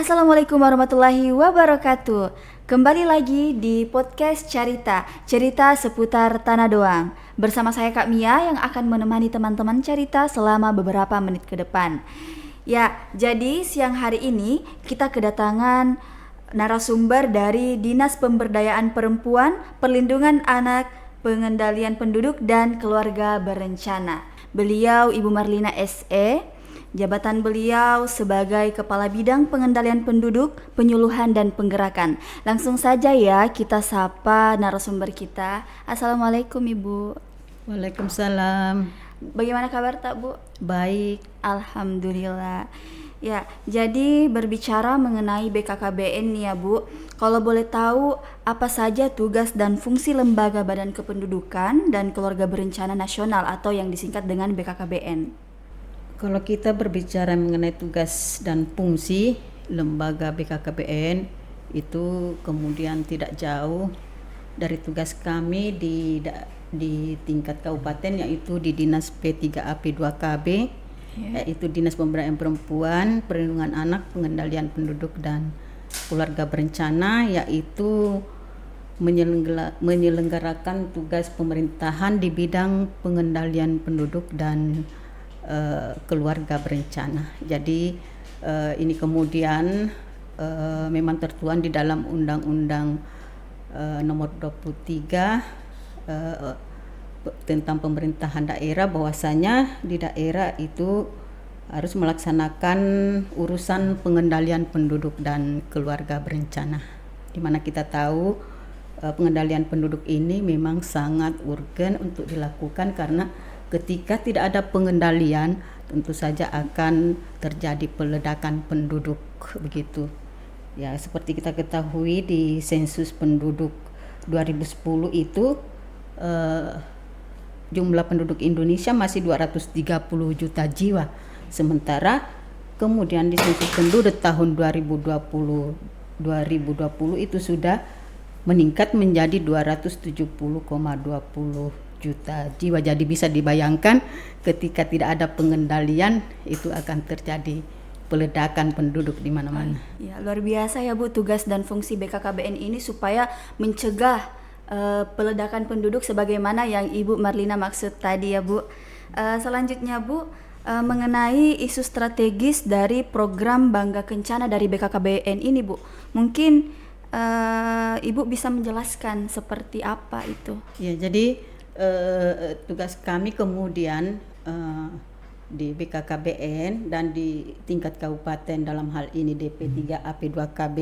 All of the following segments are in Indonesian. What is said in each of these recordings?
Assalamualaikum warahmatullahi wabarakatuh. Kembali lagi di podcast cerita seputar Tanah Doang. Bersama saya Kak Mia yang akan menemani teman-teman cerita selama beberapa menit ke depan. Ya, jadi siang hari ini kita kedatangan narasumber dari Dinas Pemberdayaan Perempuan, Perlindungan Anak, Pengendalian Penduduk dan Keluarga Berencana. Beliau Ibu Marlina SE. Jabatan beliau sebagai Kepala Bidang Pengendalian Penduduk, Penyuluhan dan Penggerakan. Langsung saja ya kita sapa narasumber kita. Assalamualaikum Ibu. Waalaikumsalam. Bagaimana kabar tak Bu? Baik. Alhamdulillah. Ya, jadi berbicara mengenai BKKBN nih ya Bu. Kalau boleh tahu apa saja tugas dan fungsi Lembaga Badan Kependudukan dan Keluarga Berencana Nasional atau yang disingkat dengan BKKBN? Kalau kita berbicara mengenai tugas dan fungsi lembaga BKKBN itu kemudian tidak jauh dari tugas kami di tingkat kabupaten, yaitu di Dinas P3A P2KB, yaitu Dinas Pemberdayaan Perempuan, Perlindungan Anak, Pengendalian Penduduk dan Keluarga Berencana, yaitu menyelenggarakan tugas pemerintahan di bidang pengendalian penduduk dan keluarga berencana. Jadi ini kemudian memang tertuang di dalam Undang-Undang nomor 23 tentang pemerintahan daerah, bahwasanya di daerah itu harus melaksanakan urusan pengendalian penduduk dan keluarga berencana. Di mana kita tahu pengendalian penduduk ini memang sangat urgen untuk dilakukan, karena ketika tidak ada pengendalian tentu saja akan terjadi peledakan penduduk begitu. Ya, seperti kita ketahui di sensus penduduk 2010 itu jumlah penduduk Indonesia masih 230 juta jiwa. Sementara kemudian di sensus penduduk tahun 2020 itu sudah meningkat menjadi 270,20 juta jiwa. Jadi bisa dibayangkan ketika tidak ada pengendalian itu akan terjadi peledakan penduduk di mana-mana. Ya, luar biasa ya Bu tugas dan fungsi BKKBN ini supaya mencegah peledakan penduduk sebagaimana yang Ibu Marlina maksud tadi ya Bu. Selanjutnya Bu, mengenai isu strategis dari program Bangga Kencana dari BKKBN ini Bu. Mungkin Ibu bisa menjelaskan seperti apa itu? Ya, jadi tugas kami kemudian di BKKBN dan di tingkat kabupaten dalam hal ini DP3A P2KB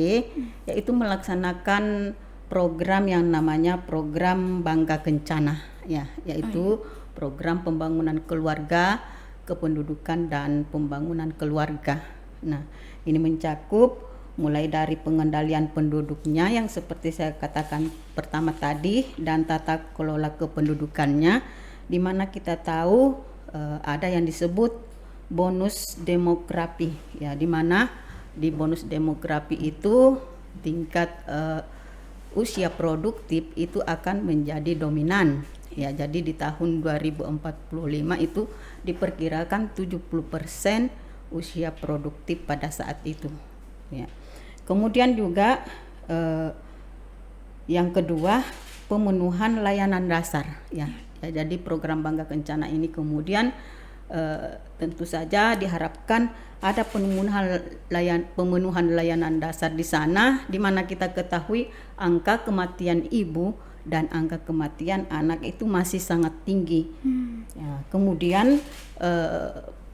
yaitu melaksanakan program yang namanya program Bangga Kencana, ya, yaitu program pembangunan keluarga, kependudukan dan pembangunan keluarga. Nah, ini mencakup mulai dari pengendalian penduduknya yang seperti saya katakan pertama tadi, dan tata kelola kependudukannya, di mana kita tahu ada yang disebut bonus demografi, ya, di mana di bonus demografi itu tingkat usia produktif itu akan menjadi dominan, ya. Jadi di tahun 2045 itu diperkirakan 70% usia produktif pada saat itu, ya. Kemudian juga yang kedua, pemenuhan layanan dasar, ya. Jadi program Bangga Kencana ini kemudian tentu saja diharapkan ada pemenuhan layanan dasar di sana, di mana kita ketahui angka kematian ibu dan angka kematian anak itu masih sangat tinggi. Ya, kemudian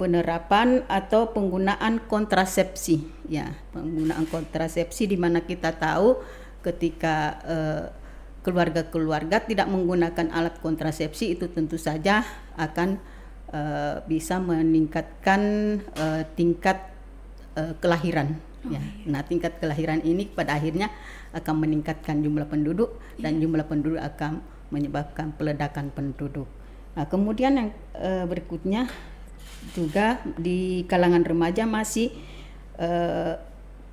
penerapan atau penggunaan kontrasepsi, ya, penggunaan kontrasepsi, di mana kita tahu ketika keluarga-keluarga tidak menggunakan alat kontrasepsi itu tentu saja akan bisa meningkatkan tingkat kelahiran, ya. Nah, tingkat kelahiran ini pada akhirnya akan meningkatkan jumlah penduduk dan jumlah penduduk akan menyebabkan peledakan penduduk. Nah, kemudian yang berikutnya juga di kalangan remaja masih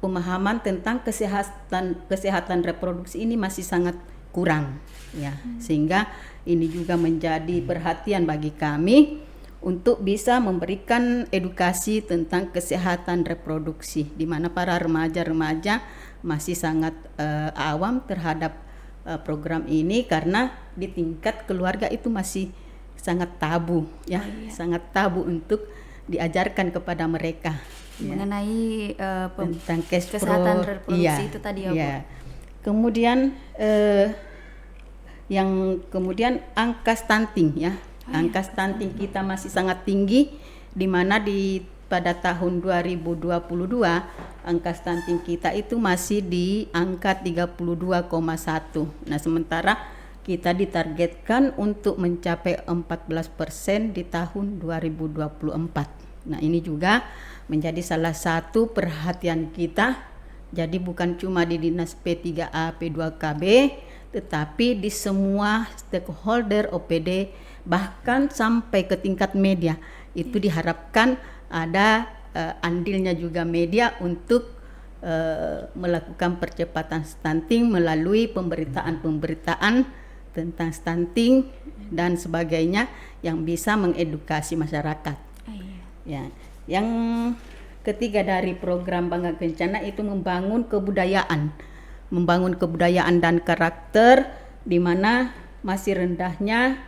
pemahaman tentang kesehatan reproduksi ini masih sangat kurang, ya. Sehingga ini juga menjadi perhatian bagi kami untuk bisa memberikan edukasi tentang kesehatan reproduksi, di mana para remaja-remaja masih sangat awam terhadap program ini karena di tingkat keluarga itu masih sangat tabu ya, sangat tabu untuk diajarkan kepada mereka mengenai tentang kesehatan reproduksi itu tadi ya, Bu. Kemudian yang kemudian angka stunting ya. Angka stunting kita masih sangat tinggi, di mana pada tahun 2022 angka stunting kita itu masih di angka 32,1. Nah, sementara kita ditargetkan untuk mencapai 14% di tahun 2024. Nah, ini juga menjadi salah satu perhatian kita. Jadi bukan cuma di Dinas P3A P2KB, tetapi di semua stakeholder OPD, bahkan sampai ke tingkat media. Itu diharapkan ada andilnya juga media untuk melakukan percepatan stunting melalui pemberitaan-pemberitaan tentang stunting dan sebagainya yang bisa mengedukasi masyarakat. Ya, yang ketiga dari program Bangga Kencana itu membangun kebudayaan dan karakter, di mana masih rendahnya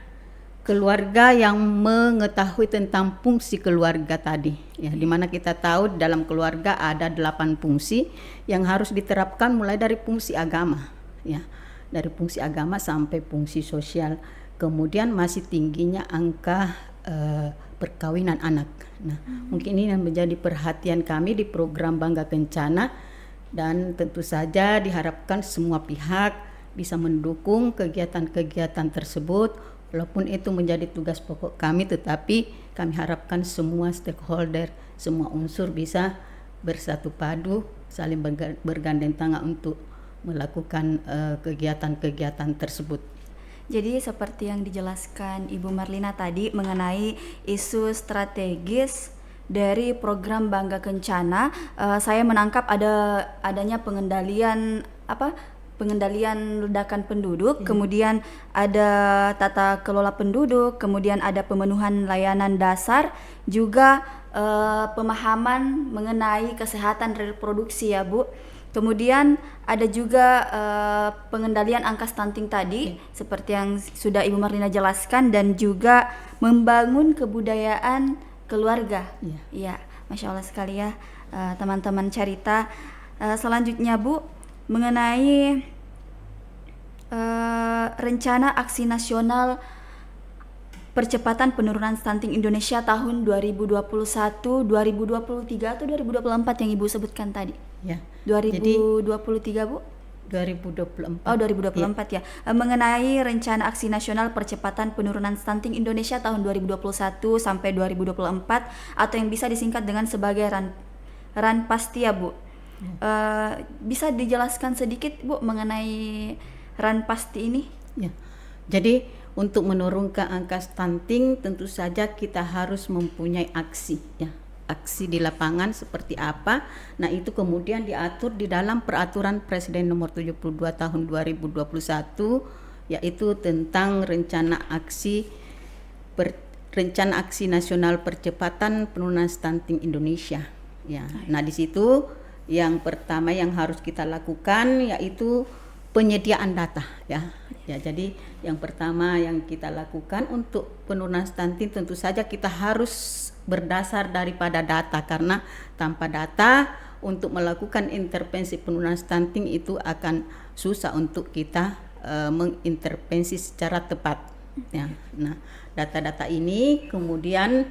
keluarga yang mengetahui tentang fungsi keluarga tadi ya, di mana kita tahu dalam keluarga ada 8 fungsi yang harus diterapkan, mulai dari fungsi agama ya, dari fungsi agama sampai fungsi sosial. Kemudian masih tingginya angka perkawinan anak. Nah, mungkin ini yang menjadi perhatian kami di program Bangga Kencana, dan tentu saja diharapkan semua pihak bisa mendukung kegiatan-kegiatan tersebut. Walaupun itu menjadi tugas pokok kami, tetapi kami harapkan semua stakeholder, semua unsur bisa bersatu padu, saling bergandeng tangan untuk melakukan kegiatan-kegiatan tersebut. Jadi seperti yang dijelaskan Ibu Marlina tadi mengenai isu strategis dari program Bangga Kencana, saya menangkap adanya pengendalian ledakan penduduk, kemudian ada tata kelola penduduk, kemudian ada pemenuhan layanan dasar, juga pemahaman mengenai kesehatan reproduksi ya, Bu. Kemudian ada juga pengendalian angka stunting tadi, seperti yang sudah Ibu Marlina jelaskan, dan juga membangun kebudayaan keluarga. Ya, Masya Allah sekali ya, teman-teman Carita. Selanjutnya, Bu, mengenai rencana aksi nasional percepatan penurunan stunting Indonesia tahun 2021, 2023 atau 2024 yang Ibu sebutkan tadi. Ya. 2023, Bu? 2024. Oh, 2024 ya. Mengenai rencana aksi nasional percepatan penurunan stunting Indonesia tahun 2021 sampai 2024 atau yang bisa disingkat dengan sebagai Ranpastia, Bu. Bisa dijelaskan sedikit, Bu, mengenai Ranpasti ini? Ya. Jadi untuk menurunkan angka stunting tentu saja kita harus mempunyai aksi ya. Aksi di lapangan seperti apa? Nah, itu kemudian diatur di dalam Peraturan Presiden Nomor 72 Tahun 2021, yaitu tentang Rencana Aksi Nasional Percepatan Penurunan Stunting Indonesia. Ya. Nah, di situ yang pertama yang harus kita lakukan yaitu penyediaan data ya. Ya, jadi yang pertama yang kita lakukan untuk penurunan stunting tentu saja kita harus berdasar daripada data, karena tanpa data untuk melakukan intervensi penurunan stunting itu akan susah untuk kita mengintervensi secara tepat ya. Nah, data-data ini kemudian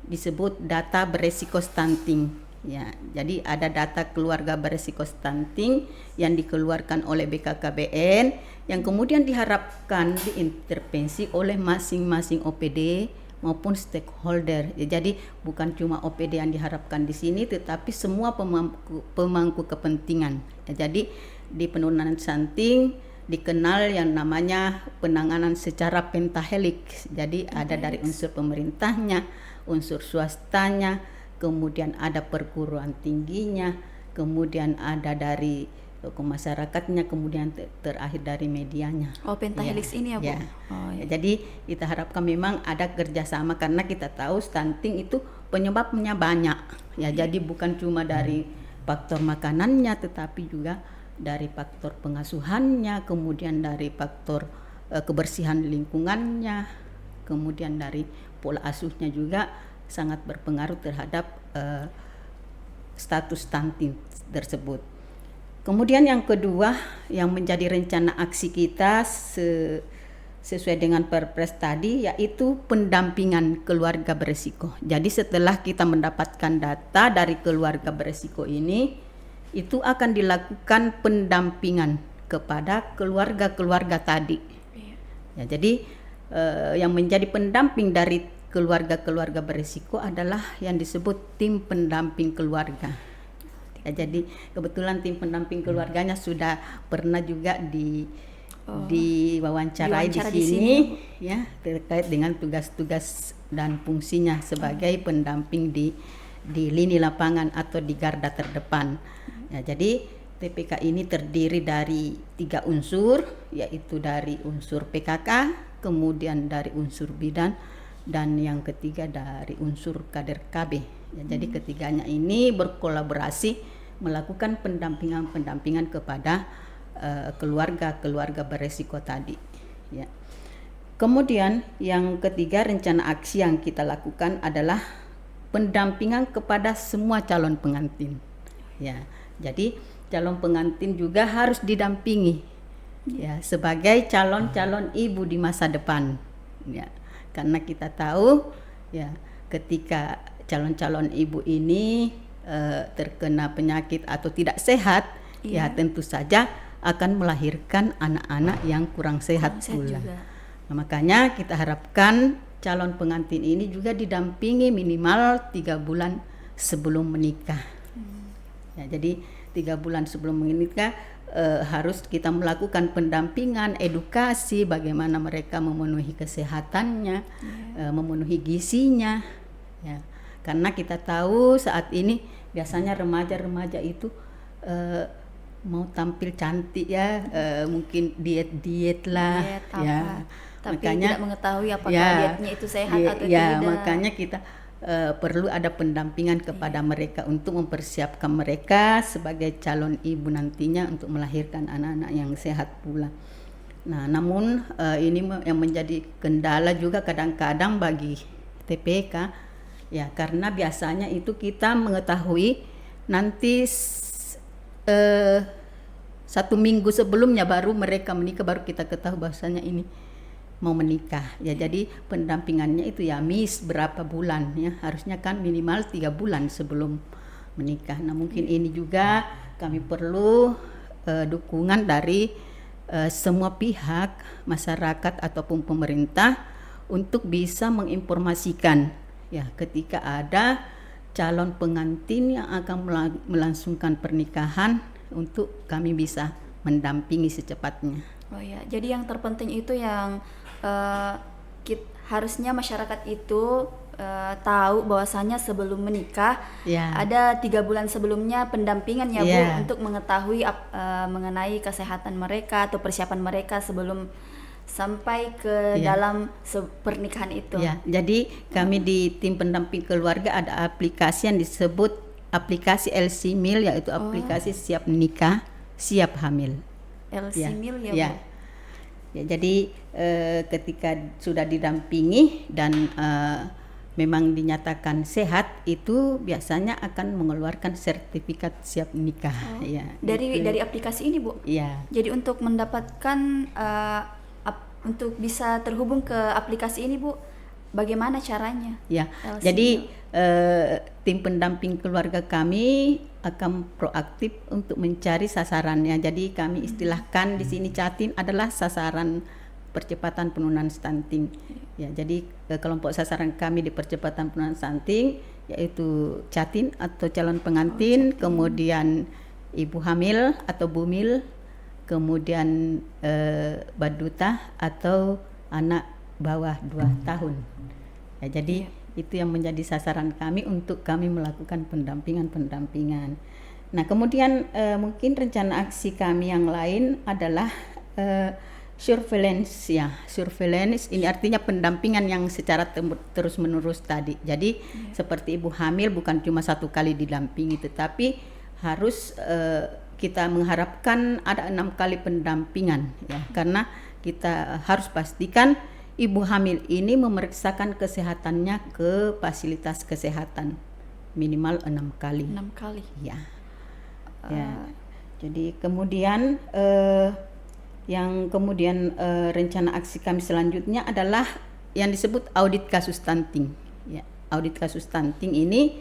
disebut data beresiko stunting. Ya, jadi ada data keluarga beresiko stunting yang dikeluarkan oleh BKKBN yang kemudian diharapkan diintervensi oleh masing-masing OPD maupun stakeholder. Ya, jadi bukan cuma OPD yang diharapkan di sini, tetapi semua pemangku kepentingan. Ya, jadi di penurunan stunting dikenal yang namanya penanganan secara pentahelik. Jadi ada dari unsur pemerintahnya, unsur swastanya, kemudian ada perguruan tingginya, kemudian ada dari tokoh masyarakatnya, kemudian terakhir dari medianya. Oh, pentahelix ini ya Bu? Ya. Oh, ya. Jadi kita harapkan memang ada kerjasama, karena kita tahu stunting itu penyebabnya banyak ya. Jadi bukan cuma dari faktor makanannya, tetapi juga dari faktor pengasuhannya, kemudian dari faktor kebersihan lingkungannya, kemudian dari pola asuhnya juga sangat berpengaruh terhadap status stunting tersebut. Kemudian yang kedua yang menjadi rencana aksi kita sesuai dengan Perpres tadi, yaitu pendampingan keluarga beresiko. Jadi setelah kita mendapatkan data dari keluarga beresiko ini, itu akan dilakukan pendampingan kepada keluarga-keluarga tadi. Ya, jadi yang menjadi pendamping dari keluarga-keluarga beresiko adalah yang disebut tim pendamping keluarga. Ya, jadi kebetulan tim pendamping keluarganya sudah pernah juga diwawancarai di sini ya, terkait dengan tugas-tugas dan fungsinya sebagai pendamping di lini lapangan atau di garda terdepan. Ya, jadi TPK ini terdiri dari 3 unsur, yaitu dari unsur PKK, kemudian dari unsur bidan, dan yang ketiga dari unsur kader KB. Ya, jadi ketiganya ini berkolaborasi melakukan pendampingan kepada keluarga-keluarga beresiko tadi. Ya. Kemudian yang ketiga rencana aksi yang kita lakukan adalah pendampingan kepada semua calon pengantin. Ya, jadi calon pengantin juga harus didampingi ya sebagai calon-calon ibu di masa depan. Ya, karena kita tahu ya ketika calon-calon ibu ini terkena penyakit atau tidak sehat, ya tentu saja akan melahirkan anak-anak yang kurang sehat pula. Nah, makanya kita harapkan calon pengantin ini juga didampingi minimal 3 bulan sebelum menikah. Ya, jadi 3 bulan sebelum menikah harus kita melakukan pendampingan, edukasi bagaimana mereka memenuhi kesehatannya, memenuhi gizinya. Ya, karena kita tahu saat ini biasanya remaja-remaja itu mau tampil cantik ya, mungkin diet lah, ya. Tapi makanya tidak mengetahui apakah dietnya itu sehat atau tidak. Makanya kita perlu ada pendampingan kepada mereka untuk mempersiapkan mereka sebagai calon ibu nantinya untuk melahirkan anak-anak yang sehat pula. Nah, namun ini yang menjadi kendala juga kadang-kadang bagi TPK, ya karena biasanya itu kita mengetahui nanti 1 minggu sebelumnya baru mereka menikah, baru kita ketahui bahwasanya ini mau menikah. Ya, jadi pendampingannya itu ya berapa bulan ya, harusnya kan minimal 3 bulan sebelum menikah. Nah, mungkin ini juga kami perlu dukungan dari semua pihak, masyarakat ataupun pemerintah untuk bisa menginformasikan ya ketika ada calon pengantin yang akan melangsungkan pernikahan, untuk kami bisa mendampingi secepatnya. Oh ya, jadi yang terpenting itu yang harusnya masyarakat itu tahu bahwasanya sebelum menikah ada 3 bulan sebelumnya pendampingan ya Bu, untuk mengetahui mengenai kesehatan mereka atau persiapan mereka sebelum sampai ke dalam pernikahan itu. Ya, jadi kami di tim pendamping keluarga ada aplikasi yang disebut aplikasi LC Mil, yaitu aplikasi siap nikah, siap hamil. LC Mil ya Bu. Ya, jadi ketika sudah didampingi dan memang dinyatakan sehat, itu biasanya akan mengeluarkan sertifikat siap nikah. Ya, dari aplikasi ini Bu. Ya. Jadi untuk mendapatkan untuk bisa terhubung ke aplikasi ini Bu, bagaimana caranya? Ya, jadi tim pendamping keluarga kami akan proaktif untuk mencari sasarannya. Jadi kami istilahkan di sini Catin adalah sasaran percepatan penurunan stunting. Ya, jadi kelompok sasaran kami di percepatan penurunan stunting yaitu Catin atau calon pengantin, kemudian ibu hamil atau bumil, kemudian baduta atau anak bawah 2 tahun. Ya, jadi itu yang menjadi sasaran kami untuk kami melakukan pendampingan. Nah, kemudian mungkin rencana aksi kami yang lain adalah surveillance ya. Surveillance ini artinya pendampingan yang secara terus menerus tadi. Jadi seperti ibu hamil bukan cuma satu kali didampingi, tetapi harus kita mengharapkan ada 6 kali pendampingan ya, karena kita harus pastikan ibu hamil ini memeriksakan kesehatannya ke fasilitas kesehatan minimal 6 kali. 6 kali. Ya. Ya. Jadi kemudian yang kemudian rencana aksi kami selanjutnya adalah yang disebut audit kasus stunting. Ya, audit kasus stunting ini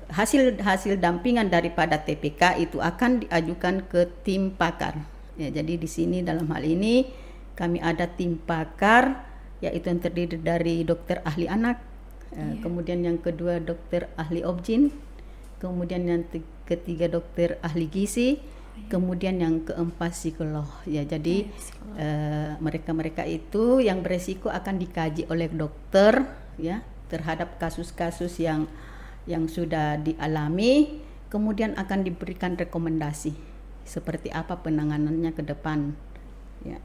hasil dampingan daripada TPK itu akan diajukan ke tim pakar. Ya, jadi di sini dalam hal ini kami ada tim pakar, yaitu yang terdiri dari dokter ahli anak, kemudian yang kedua dokter ahli obgyn, kemudian yang ketiga dokter ahli gizi, kemudian yang keempat psikolog. Ya, jadi mereka-mereka itu yang beresiko akan dikaji oleh dokter ya terhadap kasus-kasus yang sudah dialami, kemudian akan diberikan rekomendasi seperti apa penanganannya ke depan. Ya.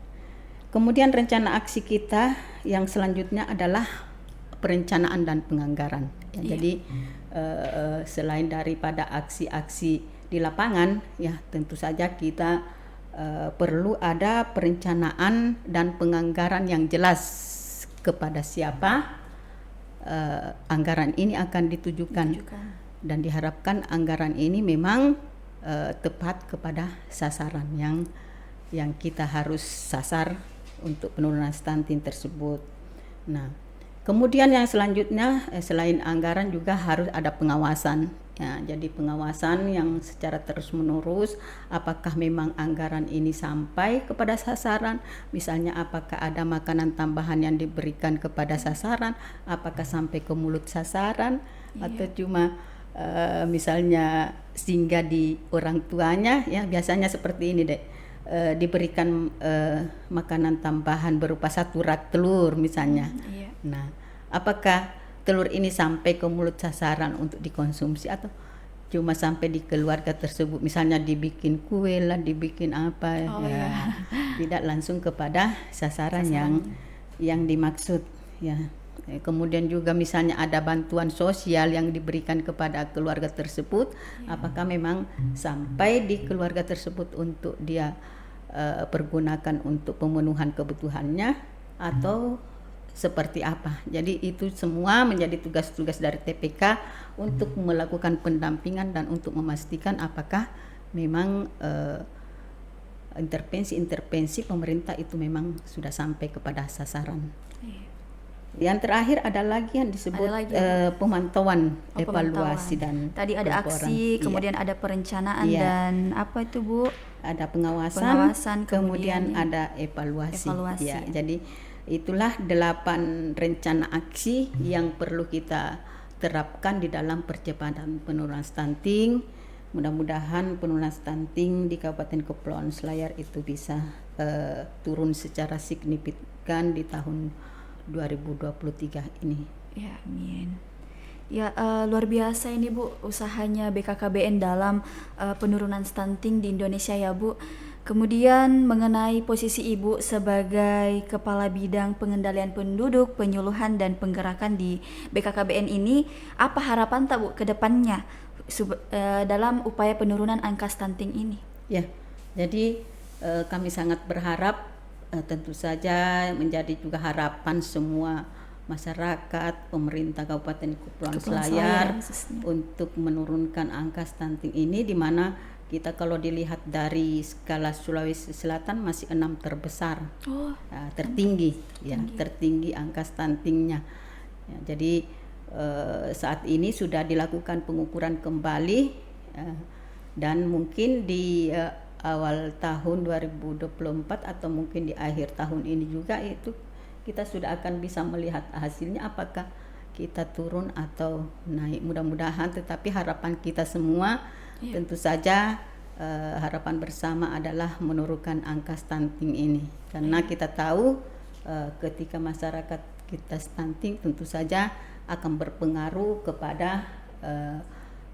Kemudian rencana aksi kita yang selanjutnya adalah perencanaan dan penganggaran. Ya, jadi selain daripada aksi-aksi di lapangan, ya tentu saja kita perlu ada perencanaan dan penganggaran yang jelas kepada siapa anggaran ini akan ditujukan. Dan diharapkan anggaran ini memang tepat kepada sasaran yang kita harus sasar untuk penurunan stunting tersebut. Nah, kemudian yang selanjutnya selain anggaran juga harus ada pengawasan. Ya, jadi pengawasan yang secara terus menerus, apakah memang anggaran ini sampai kepada sasaran, misalnya apakah ada makanan tambahan yang diberikan kepada sasaran, apakah sampai ke mulut sasaran, atau cuma misalnya singgah di orang tuanya, ya biasanya seperti ini deh, diberikan makanan tambahan berupa 1 rak telur misalnya. Nah, apakah telur ini sampai ke mulut sasaran untuk dikonsumsi atau cuma sampai di keluarga tersebut, misalnya dibikin kue lah, dibikin apa tidak langsung kepada sasaran yang dimaksud ya. Kemudian juga misalnya ada bantuan sosial yang diberikan kepada keluarga tersebut, apakah memang sampai di keluarga tersebut untuk dia pergunakan untuk pemenuhan kebutuhannya atau seperti apa. Jadi itu semua menjadi tugas-tugas dari TPK untuk melakukan pendampingan dan untuk memastikan apakah memang intervensi pemerintah itu memang sudah sampai kepada sasaran. Yang terakhir ada lagi yang disebut pemantauan, evaluasi dan tadi ada aksi, kemudian ada perencanaan dan apa itu Bu? Ada pengawasan kemudian ada evaluasi. Ya, jadi itulah 8 rencana aksi yang perlu kita terapkan di dalam percepatan penurunan stunting. Mudah-mudahan penurunan stunting di Kabupaten Kepulauan Selayar itu bisa turun secara signifikan di tahun 2023 ini. Ya, amin. Ya, luar biasa ini Bu usahanya BKKBN dalam penurunan stunting di Indonesia ya Bu. Kemudian mengenai posisi Ibu sebagai Kepala Bidang Pengendalian Penduduk, Penyuluhan dan Penggerakan di BKKBN ini, apa harapan tak Bu ke depannya dalam upaya penurunan angka stunting ini? Ya, jadi kami sangat berharap, tentu saja menjadi juga harapan semua masyarakat, pemerintah Kabupaten Kepulauan Selayar untuk menurunkan angka stunting ini, di mana kita kalau dilihat dari skala Sulawesi Selatan masih 6 terbesar, tertinggi angka stuntingnya. Ya, jadi saat ini sudah dilakukan pengukuran kembali dan mungkin di awal tahun 2024 atau mungkin di akhir tahun ini juga itu kita sudah akan bisa melihat hasilnya apakah kita turun atau naik. Mudah-mudahan, tetapi harapan kita semua tentu saja harapan bersama adalah menurunkan angka stunting ini, karena kita tahu ketika masyarakat kita stunting tentu saja akan berpengaruh kepada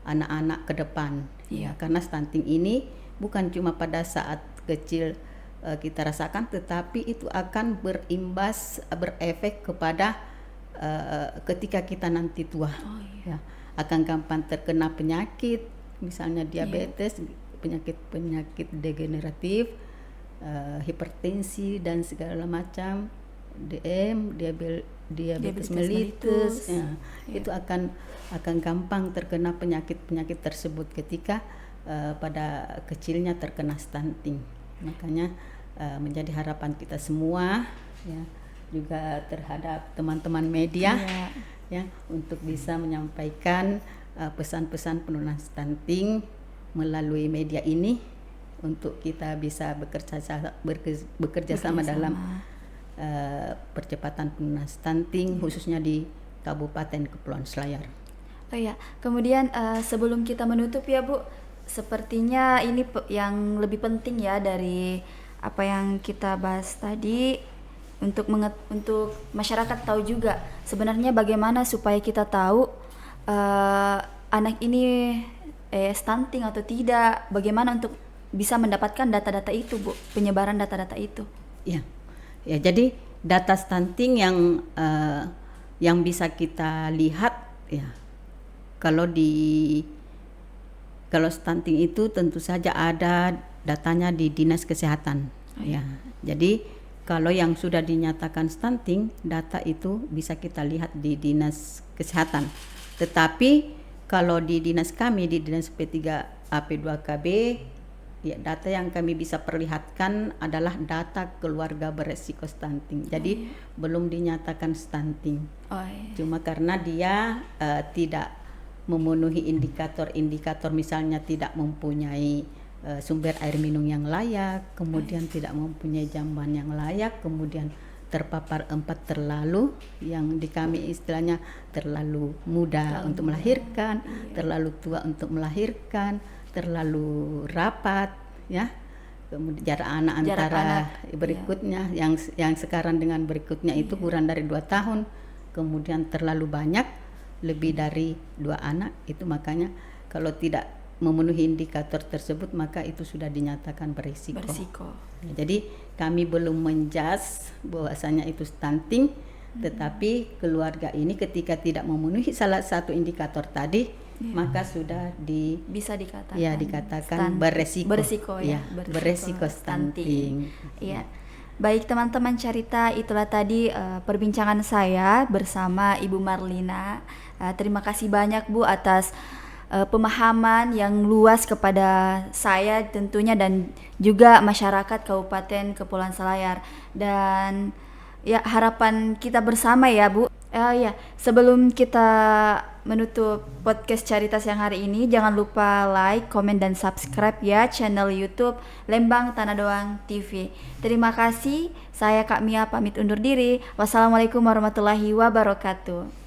anak-anak ke depan Ya, karena stunting ini bukan cuma pada saat kecil kita rasakan, tetapi itu akan berefek kepada ketika kita nanti tua. Ya, akan gampang terkena penyakit, misalnya diabetes, penyakit degeneratif, hipertensi dan segala macam, DM, diabetes mellitus, itu akan gampang terkena penyakit tersebut ketika pada kecilnya terkena stunting. Makanya menjadi harapan kita semua, ya, juga terhadap teman-teman media, ya, untuk bisa menyampaikan pesan-pesan penurunan stunting melalui media ini untuk kita bisa bekerja sama dalam percepatan penurunan stunting khususnya di Kabupaten Kepulauan Selayar. Oh ya, kemudian sebelum kita menutup ya Bu, sepertinya ini yang lebih penting ya dari apa yang kita bahas tadi, untuk masyarakat tahu juga sebenarnya bagaimana supaya kita tahu anak ini stunting atau tidak, bagaimana untuk bisa mendapatkan data-data itu Bu, penyebaran data-data itu. Ya, jadi data stunting yang bisa kita lihat, ya, kalau stunting itu tentu saja ada datanya di Dinas Kesehatan. Ya, jadi kalau yang sudah dinyatakan stunting, data itu bisa kita lihat di Dinas Kesehatan. Tetapi kalau di dinas kami, di Dinas P3AP2KB, ya, data yang kami bisa perlihatkan adalah data keluarga beresiko stunting. Jadi belum dinyatakan stunting. Cuma karena dia tidak memenuhi indikator-indikator, misalnya tidak mempunyai sumber air minum yang layak, kemudian tidak mempunyai jamban yang layak, kemudian terpapar 4 terlalu, yang di kami istilahnya terlalu muda untuk melahirkan, terlalu tua untuk melahirkan, terlalu rapat, ya, kemudian jarak anak antara berikutnya yang sekarang dengan berikutnya itu kurang dari 2 tahun, kemudian terlalu banyak, lebih dari 2 anak, itu makanya kalau tidak memenuhi indikator tersebut maka itu sudah dinyatakan berisiko. Ya, jadi kami belum menjudge bahwasanya itu stunting, tetapi keluarga ini ketika tidak memenuhi salah satu indikator tadi, maka sudah bisa dikatakan, dikatakan beresiko stunting. Iya. Baik teman-teman Carita, itulah tadi perbincangan saya bersama Ibu Marlina. Terima kasih banyak Bu atas pemahaman yang luas kepada saya tentunya dan juga masyarakat Kabupaten Kepulauan Selayar. Dan ya, harapan kita bersama ya Bu. Sebelum kita menutup podcast Caritas yang hari ini, jangan lupa like, komen, dan subscribe ya channel YouTube Lembang Tanah Doang TV. Terima kasih. Saya Kak Mia pamit undur diri. Wassalamualaikum warahmatullahi wabarakatuh.